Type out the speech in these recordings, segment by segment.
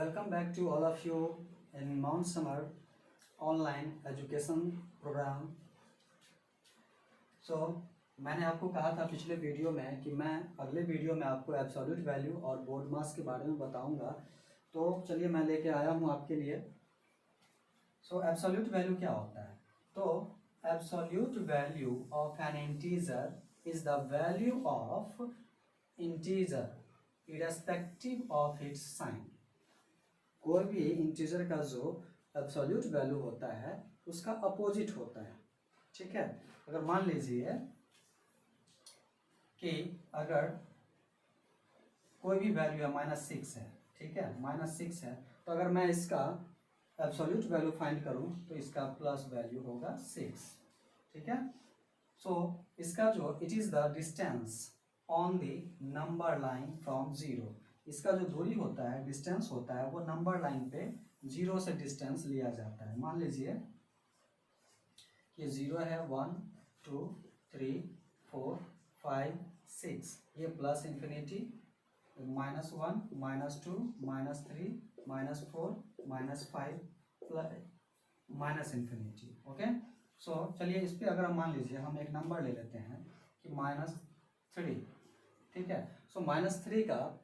Welcome back to all of you in Mount Summer online education program. So मैंने आपको कहा था पिछले वीडियो में कि मैं अगले वीडियो में आपको एब्सोल्यूट वैल्यू और बोर्ड मास के बारे में बताऊंगा। तो चलिए मैं लेके आया हूं आपके लिए। सो एब्सोल्यूट वैल्यू क्या होता है? तो absolute value of an integer is the value of integer irrespective of its sign. कोई भी इंटीजर का जो एब्सोल्यूट वैल्यू होता है उसका अपोजिट होता है। ठीक है, अगर मान लीजिए कि अगर कोई भी वैल्यू है -6 है, ठीक है, -6 है, तो अगर मैं इसका एब्सोल्यूट वैल्यू फाइंड करूं तो इसका प्लस वैल्यू होगा 6। ठीक है, सो इसका जो it is the distance on the number line from 0। इसका जो दूरी होता है, डिस्टेंस होता है, वो नंबर लाइन पे 0 से डिस्टेंस लिया जाता है। मान लीजिए ये 0 है, 1 2 3 4 5 6, ये plus infinity, -1 -2 -3 -4 -5 plus infinity. Okay, so चलिए इस पर अगर हम मान लीजिए हम एक नंबर ले लेते हैं कि -3। ठीक है, सो -3 का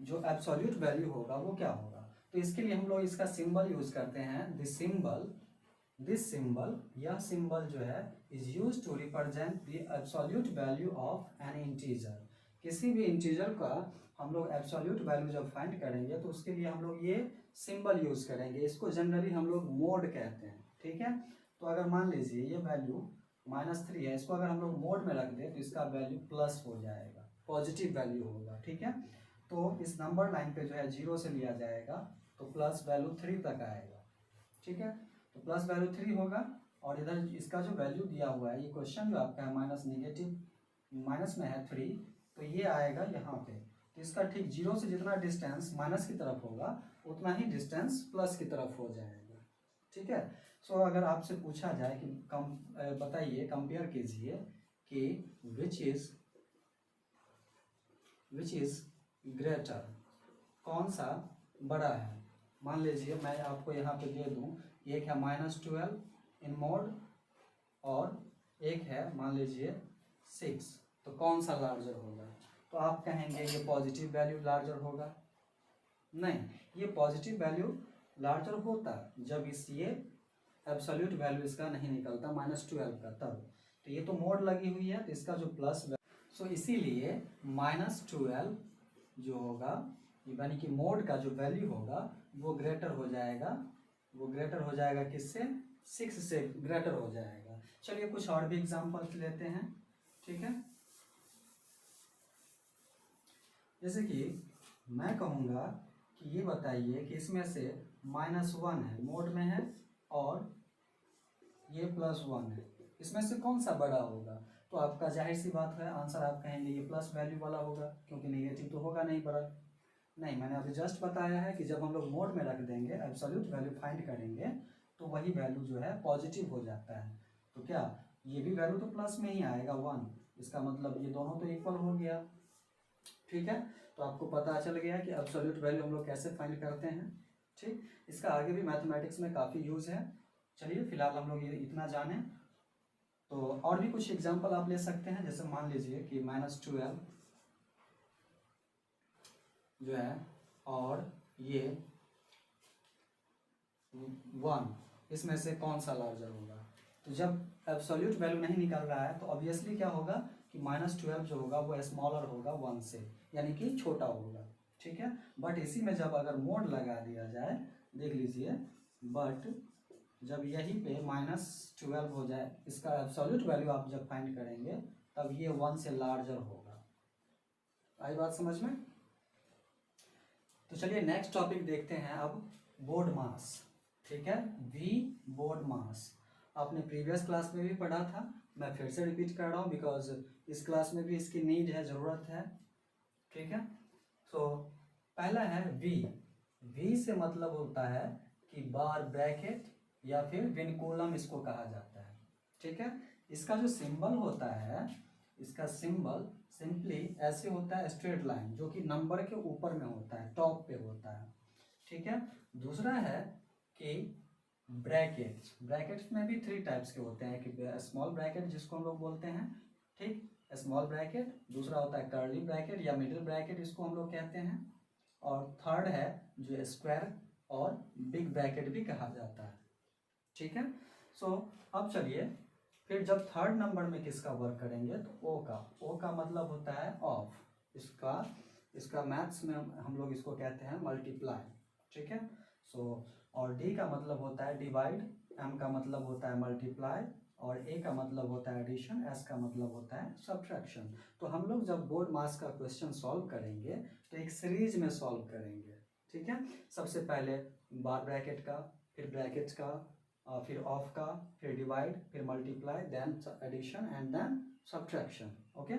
जो एब्सोल्यूट वैल्यू होगा वो क्या होगा? तो इसके लिए हम लोग इसका सिंबल यूज करते हैं। दिस सिंबल, यह सिंबल जो है is use to represent the absolute value of an integer. किसी भी इंटीजर का हम लोग एब्सोल्यूट वैल्यू जब फाइंड करेंगे तो उसके लिए हम लोग ये सिंबल यूज करेंगे। इसको जनरली हम लोग मोड कहते हैं। ठीक है, तो अगर मान लीजिए ये वैल्यू -3 है, इसको अगर हम लोग मोड में रख दें तो इसका वैल्यू प्लस हो जाएगा, पॉजिटिव वैल्यू होगा। ठीक है, तो इस नंबर लाइन पे जो है 0 से लिया जाएगा तो प्लस वैल्यू 3 तक आएगा। ठीक है, तो प्लस वैल्यू 3 होगा और इधर इसका जो वैल्यू दिया हुआ है, ये क्वेश्चन जो आपका है माइनस में है 3, तो ये आएगा यहाँ पे। तो इसका ठीक 0 से जितना डिस्टेंस माइनस की तरफ होगा उतना ही डिस्टेंस प्लस की तरफ हो जाएगा। ठीक है, सो अगर आपसे पूछा जाए कि बताइए, कंपेयर कीजिए कि विच इज ग्रेटर, कौन सा बड़ा है। मान लीजिए मैं आपको यहाँ पे दे दूँ, एक है -12 इन मोड और एक है मान लीजिए 6, तो कौन सा लार्जर होगा? तो आप कहेंगे ये पॉजिटिव वैल्यू लार्जर होगा। नहीं, ये पॉजिटिव वैल्यू लार्जर होता जब ये एब्सोल्यूट वैल्यू इसका नहीं निकलता -12 का, तब। तो ये तो मोड लगी हुई है तो इसका जो प्लस, सो इसीलिए -12 जो होगा यानी कि मोड का जो वैल्यू होगा वो ग्रेटर हो जाएगा किससे? 6 से ग्रेटर हो जाएगा। चलिए कुछ और भी एग्जांपल्स लेते हैं। ठीक है, जैसे कि मैं कहूँगा कि ये बताइए कि इसमें से -1 है, मोड में है, और ये +1 है, इसमें से कौन सा बड़ा होगा? तो आपका जाहिर सी बात है आंसर आप कहेंगे ये प्लस वैल्यू वाला होगा, क्योंकि नेगेटिव तो होगा नहीं बड़ा। नहीं, मैंने अभी जस्ट बताया है कि जब हम लोग मोड में रख देंगे, एब्सोल्यूट वैल्यू फाइंड करेंगे, तो वही वैल्यू जो है पॉजिटिव हो जाता है। तो क्या ये भी वैल्यू तो प्लस में ही आएगा 1, इसका मतलब ये दोनों तो इक्वल हो गया। ठीक है, तो आपको पता चल गया कि एब्सोल्यूट वैल्यू हम लोग कैसे फाइंड करते हैं। ठीक, इसका आगे भी मैथमेटिक्स में काफ़ी यूज़ है। चलिए फिलहाल हम लोग ये इतना जाने, तो और भी कुछ एग्जांपल आप ले सकते हैं। जैसे मान लीजिए कि -12 जो है और ये 1, इसमें से कौन सा लार्जर होगा? तो जब एब्सोल्यूट वैल्यू नहीं निकल रहा है तो ऑब्वियसली क्या होगा कि -12 जो होगा वो स्मॉलर होगा 1 से, यानी कि छोटा होगा। ठीक है, बट इसी में जब अगर मोड लगा दिया जाए, देख लीजिए, बट जब यहीं पे -12 हो जाए, इसका एब्सोल्यूट वैल्यू आप जब फाइंड करेंगे तब ये 1 से लार्जर होगा। आई बात समझ में? तो चलिए नेक्स्ट टॉपिक देखते हैं अब, बोर्ड मास। ठीक है, वी बोर्ड मास आपने प्रीवियस क्लास में भी पढ़ा था, मैं फिर से रिपीट कर रहा हूँ बिकॉज इस क्लास में भी इसकी नीड है, ज़रूरत है। ठीक है, तो पहला है वी से मतलब होता है कि बार ब्रैकेट या फिर विनकुलम इसको कहा जाता है। ठीक है, इसका जो सिंबल होता है, इसका सिंबल सिंपली ऐसे होता है, स्ट्रेट लाइन, जो कि नंबर के ऊपर में होता है, टॉप पे होता है। ठीक है। दूसरा है कि ब्रैकेट्स में भी 3 टाइप्स के होते हैं, कि स्मॉल ब्रैकेट जिसको हम लोग बोलते हैं, ठीक, स्मॉल ब्रैकेट। दूसरा होता है कर्ली ब्रैकेट या मिडिल ब्रैकेट, इसको हम लोग कहते हैं। और थर्ड है जो स्क्वायर और बिग ब्रैकेट भी कहा जाता है, ठीक है। सो अब चलिए फिर जब थर्ड नंबर में किसका वर्क करेंगे तो ओ का मतलब होता है ऑफ। इसका मैथ्स में हम लोग इसको कहते हैं मल्टीप्लाई, ठीक है। सो और डी का मतलब होता है डिवाइड, एम का मतलब होता है मल्टीप्लाई, और ए का मतलब होता है एडिशन, एस का मतलब होता है सब्ट्रैक्शन। तो हम लोग जब बोर्ड मास का क्वेश्चन सॉल्व करेंगे तो एक सीरीज में सॉल्व करेंगे, ठीक है। सबसे पहले बार ब्रैकेट का, फिर ब्रैकेट्स का, फिर ऑफ का, फिर डिवाइड, फिर multiply, then addition and then subtraction, okay.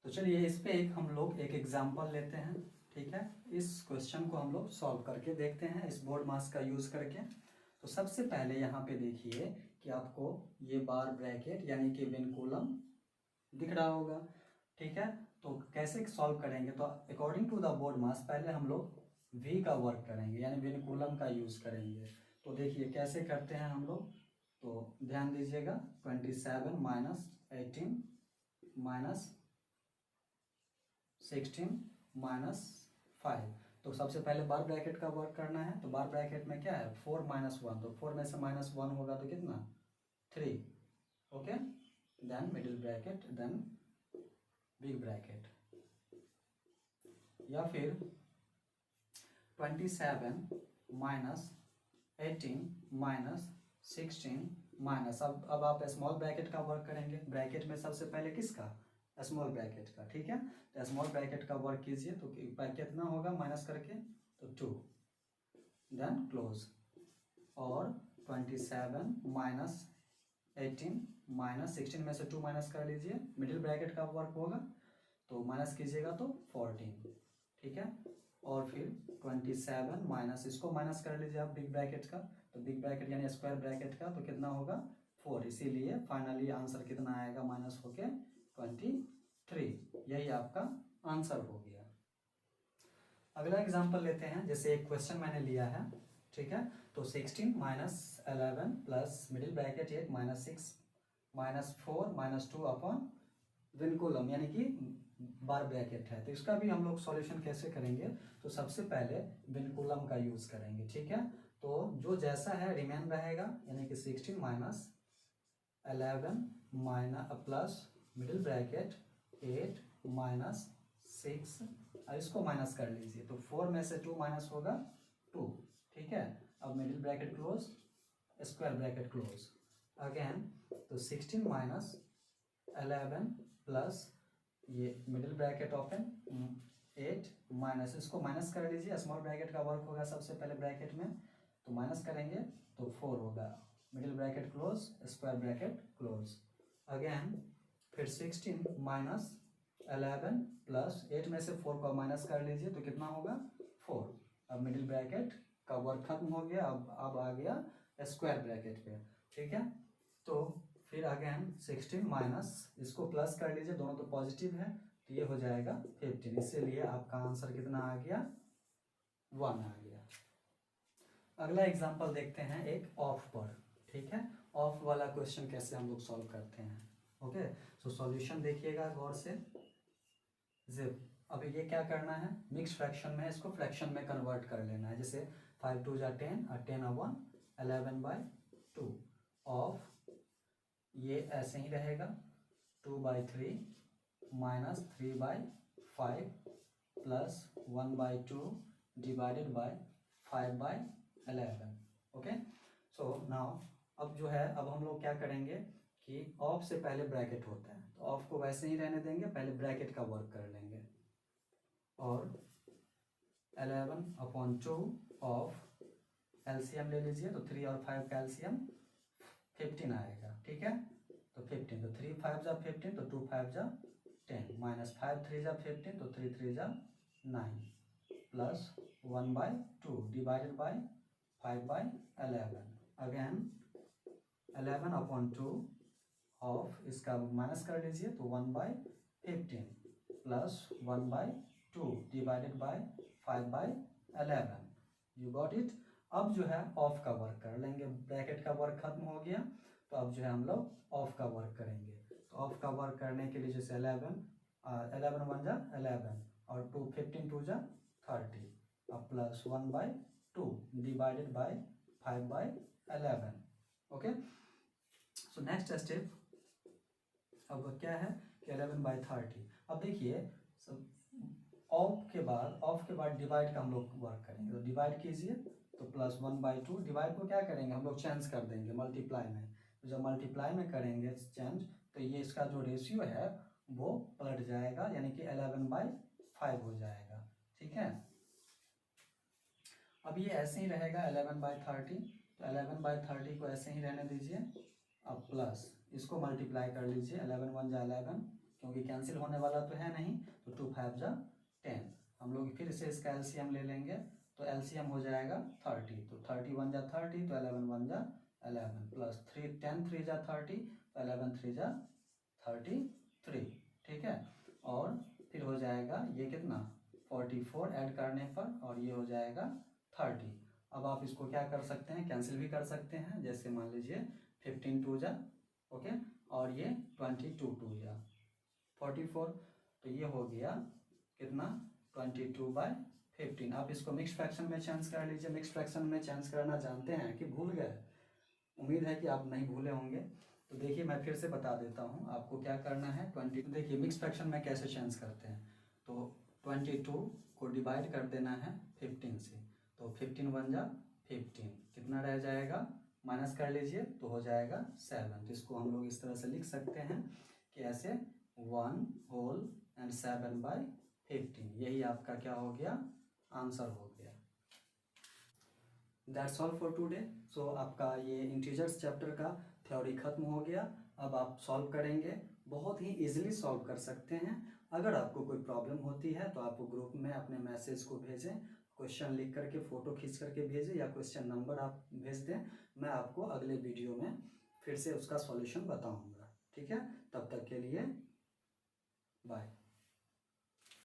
तो चलिए इस पे हम लोग एक एग्जांपल लेते हैं, ठीक है। इस क्वेश्चन को हम लोग सॉल्व करके देखते हैं इस बोर्ड मास का यूज करके। तो सबसे पहले यहाँ पे देखिए कि आपको ये बार ब्रैकेट यानी कि विनकुलम दिख रहा होगा, ठीक है। तो कैसे सॉल्व करेंगे, तो अकॉर्डिंग टू द बोर्ड मास पहले हम लोग v का वर्क करेंगे यानी विनकुलम का यूज करेंगे। तो देखिए कैसे करते हैं हम लोग, तो ध्यान दीजिएगा 27 माइनस 18 माइनस 16 माइनस 5। तो सबसे पहले बार ब्रैकेट का वर्क करना है। तो बार ब्रैकेट में क्या है 4 माइनस 1, तो 4 में से माइनस 1 होगा तो कितना 3, okay. Then middle bracket, then big bracket, या फिर 27 माइनस 18 माइनस 16 माइनस, अब आप स्मॉल ब्रैकेट का वर्क करेंगे। ब्रैकेट में सबसे पहले किसका, स्मॉल ब्रैकेट का, ठीक है। तो स्मॉल ब्रैकेट का वर्क कीजिए तो कितना होगा माइनस करके तो 2, देन क्लोज, और 27 माइनस 18 माइनस 16 में से 2 माइनस कर लीजिए, मिडिल ब्रैकेट का वर्क होगा तो माइनस कीजिएगा तो 14, ठीक है। और फिर 27 माइनस, इसको माइनस कर लीजिए आप बिग ब्रैकेट का, तो बिग ब्रैकेट यानी स्क्वायर ब्रैकेट का तो कितना होगा 4, इसीलिए फाइनली आंसर कितना आएगा माइनस होके 23। यही आपका आंसर हो गया। अगला एग्जांपल लेते हैं, जैसे एक क्वेश्चन मैंने लिया है, ठीक है। तो 16 minus 11 plus middle bracket 8 minus 6 minus 4 minus 2 upon vinculum यानी कि बार ब्रैकेट है। तो इसका भी हम लोग सॉल्यूशन कैसे करेंगे, तो सबसे पहले विनकुलम का यूज करेंगे, ठीक है। तो जो जैसा है रिमेन रहेगा, यानी कि 16 minus 11 minus plus middle bracket 8 minus 6, इसको माइनस कर लीजिए तो 4 में से 2 माइनस होगा 2, ठीक है। अब middle bracket close, square bracket close, again तो 16 माइनस 11 प्लस ये मिडिल ब्रैकेट ओपन 8 माइनस, इसको माइनस कर लीजिए, स्मॉल ब्रैकेट का वर्क होगा सबसे पहले ब्रैकेट में, तो माइनस करेंगे तो 4 होगा, middle bracket close, square bracket close, again फिर 16 माइनस 11 प्लस 8 में से 4 को माइनस कर लीजिए तो कितना होगा 4। अब मिडिल ब्रैकेट का वर्क खत्म हो गया, अब आ गया स्क्वायर ब्रैकेट पे, ठीक है। तो फिर अगेन 16 माइनस, इसको प्लस कर लीजिए, दोनों तो पॉजिटिव है तो ये हो जाएगा 15, इसीलिए आपका आंसर कितना आ गया 1 आ गया। अगला एग्जांपल देखते हैं एक ऑफ पर, ठीक है। ऑफ वाला क्वेश्चन कैसे हम लोग सॉल्व करते हैं, ओके। सो सॉल्यूशन देखिएगा गौर से। अभी ये क्या करना है, मिक्स फ्रैक्शन में इसको फ्रैक्शन में कन्वर्ट कर लेना है, जैसे 5 2 जा 10 और 10 1 11/2 ऑफ, ये ऐसे ही रहेगा 2/3 minus 3/5 plus 1/2 divided by 5/11, okay. So now अब जो है, अब हम लोग क्या करेंगे कि ऑफ से पहले ब्रैकेट होता है तो ऑफ को वैसे ही रहने देंगे, पहले ब्रैकेट का वर्क कर लेंगे, और 11/2 ऑफ एलसीएम ले लीजिए, तो 3 और 5 का एलसीएम 15 आएगा, ठीक है। तो 15, तो 3 5 जा 15, तो 2 5 जा 10 माइनस 5 3 जा 15, तो 3 3 जा 9 plus 1/2 divided by 5/11, again 11/2 of, इसका माइनस कर लीजिए तो 1/15 plus 1/2 2 divided by 5/11। You got it. अब जो है ऑफ का वर्क कर लेंगे, ब्रैकेट का वर्क खत्म हो गया, तो अब जो है हम लोग ऑफ का वर्क करेंगे। तो ऑफ का वर्क करने के लिए जैसे 11 1 जा 11 और 2 15 2 जा 30, अब plus 1/2 divided by 5/11। Okay, so next step अब क्या है कि 11/30। अब देखिए ऑफ के बाद डिवाइड का हम लोग वर्क करेंगे, तो डिवाइड कीजिए, तो प्लस 1/2 डिवाइड को क्या करेंगे हम लोग चेंज कर देंगे मल्टीप्लाई में। तो जब मल्टीप्लाई में करेंगे चेंज, तो ये इसका जो रेशियो है वो पलट जाएगा, यानी कि 11/5 हो जाएगा। ठीक है, अब ये ऐसे ही रहेगा 11/30, तो 11/30 को ऐसे ही रहने दीजिए। अब प्लस इसको मल्टीप्लाई कर लीजिए, 11 1 जा 11, क्योंकि कैंसिल होने वाला तो है नहीं, तो 2 5 जा 10। हम लोग फिर से इसका एलसीएम ले लेंगे, तो एलसीएम हो जाएगा 30, तो 30 1 जा 30, तो 11 1 जा 11 प्लस 3 10 3 जा 30, तो 11 3 जा 33। ठीक है, और फिर हो जाएगा ये कितना 44 ऐड करने पर, और ये हो जाएगा 30। अब आप इसको क्या कर सकते हैं, कैंसिल भी कर सकते हैं। जैसे मान लीजिए 15 2 जा ओके, और ये 22 2 जा 44, तो ये हो गया कितना 22/15। आप इसको मिक्स फ्रैक्शन में चेंज कर लीजिए। मिक्स फ्रैक्शन में चेंज करना जानते हैं कि भूल गए? उम्मीद है कि आप नहीं भूले होंगे। तो देखिए मैं फिर से बता देता हूँ आपको क्या करना है। 20 देखिए मिक्स फ्रैक्शन में कैसे चेंज करते हैं, तो 22 को डिवाइड कर देना है 15 से, तो 15 1 जा 15, कितना रह जाएगा माइनस कर लीजिए, तो हो जाएगा 7। तो इसको हम लोग इस तरह से लिख सकते हैं कि ऐसे 1 होल एंड 7/15। यही आपका क्या हो गया, आंसर हो गया। That's all for today. So आपका ये इंटीजर्स चैप्टर का थ्योरी खत्म हो गया। अब आप सॉल्व करेंगे, बहुत ही इजीली सॉल्व कर सकते हैं। अगर आपको कोई प्रॉब्लम होती है तो आप ग्रुप में अपने मैसेज को भेजें, क्वेश्चन लिख करके फ़ोटो खींच करके भेजें, या क्वेश्चन नंबर आप भेज दें। मैं आपको अगले वीडियो में फिर से उसका सॉल्यूशन बताऊंगा। ठीक है, तब तक के लिए बाय।